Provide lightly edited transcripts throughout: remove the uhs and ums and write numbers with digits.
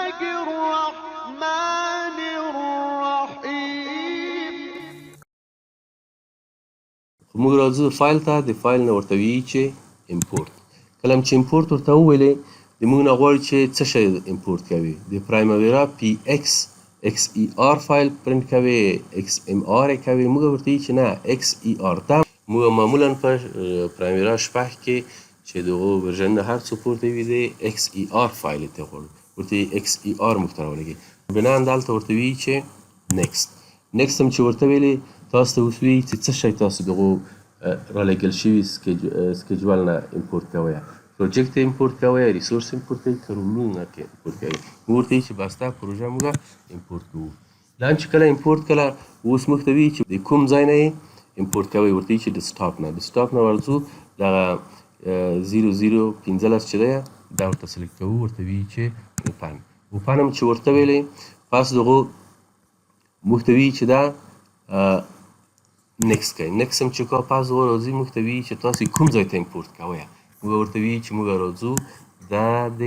الله الرحمن الرحیم. موږ راځو فایل ته، د فایل نه ورته ویي چې امپورټ. کله چې امپورټ ورته وویلې د موږ نه غواړي چې څه شی امپورټ کوي. د پرایماویرا پی ایکس ایکس ای آر فایل پرنټ کوي، ایکس ام آر یې کوي. موږ ورته ویي چې نه ایکس ای آر. دا موږ معمولا په پرایماویرا شپږ کې چې دغه ورژن نه هر څه پورته وي د ایکس ای آر فایل ته غواړو، ورته ایکس ای آر موږ ته راولګي. بنان دلته ورته ویي چې نیکسټ. نیکسټ هم چې ورته ویلې تاسو ته اوس ویي چې څه شی تاسو دغه رالېږل شوي سکیجول نه امپورټ کوئ. پروجیکټ امپورټ کوئ، ریسورس امپورټ کوئ، که رولونه امپورټ کوئ. موږ ورته ویي چې بس دا پروژه موږ امپورټ کوو. دا چې کله امپورټ کله اوس موږ ته ویي چې د کوم ځای نه یې امپورټ کوئ. ورته ویي چې ډیسکټاپ نه. ډیسکټاپ نه ورځو دغه 0015 چې دی دا ورته سلیکټ کوو، ورته ویي چې اوپن. اوپن هم چې ورته ویلې پس دغه موږ ته ویي چې دا نیکسټ کوئ. نیکسټ هم چې کا پس دغه راځي موږ ته ویي چې تاسو کوم ځای ته امپورټ کوئ. موږ ورته ویي چې موږ راځو دا د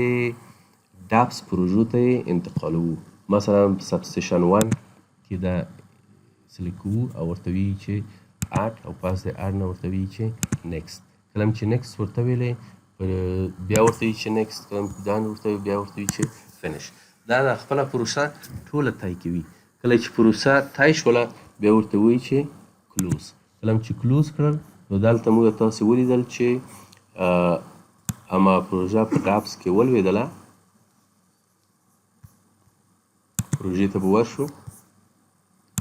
ډاپس پروژو ته یې انتقالوو. مثلا سبسټیشن 1 کې دا سلیکټ کوو او ورته ویي چې اډ، او پس د اډ نه ورته ویي چې نیکسټ. کله چې نیکسټ ورته ویلې بیا ورته ویي چې نیکسټ، کله دا ورته بیا ورته ویي چې فینش. دا د خپله پروسه ټوله تای کوي. کله چې پروسه تای شوله بیا ورته وایي چې کلوز. کله چې کلوز کړل نو دلته موږ تاسې ولیدل چې اما پروژه په ډاپس کې ولوېدله. پروژې ته به ورشو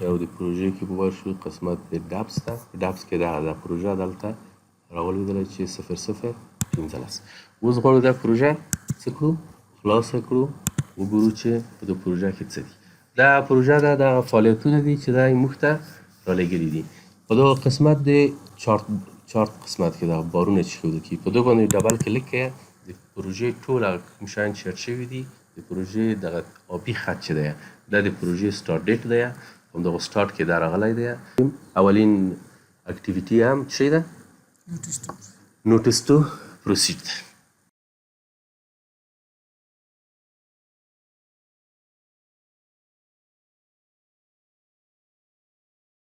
او د پروژې کې به ورشو قسمت د ډاپس ته. په ډاپس کې دا پروژه دلته راولوېدله چې 0015. اوس غواړو دا پروژه څه کړو؟ خلاصه کړو، وګورو چې په دې پروژه کې څه دي. دا پروژه ده دغه فعالیتونه دي چې دا یې موږ ته رالېږلي دي. په دغه قسمت د چارت قسمت کې دغه بارونه چې ښودل کېږي په دغه باندې ډبل کلیک کوئ. د پروژې ټول هغه کوم شیان چې اډ شوي دي د پروژې دغه آبي خط چې دی دا د پروژې سټارټ ډیټ دی. همدغه سټارټ کې دا راغلی دی. اولین اکټیویټي هم څه ده؟ نوټس ټو پروسیډ ده.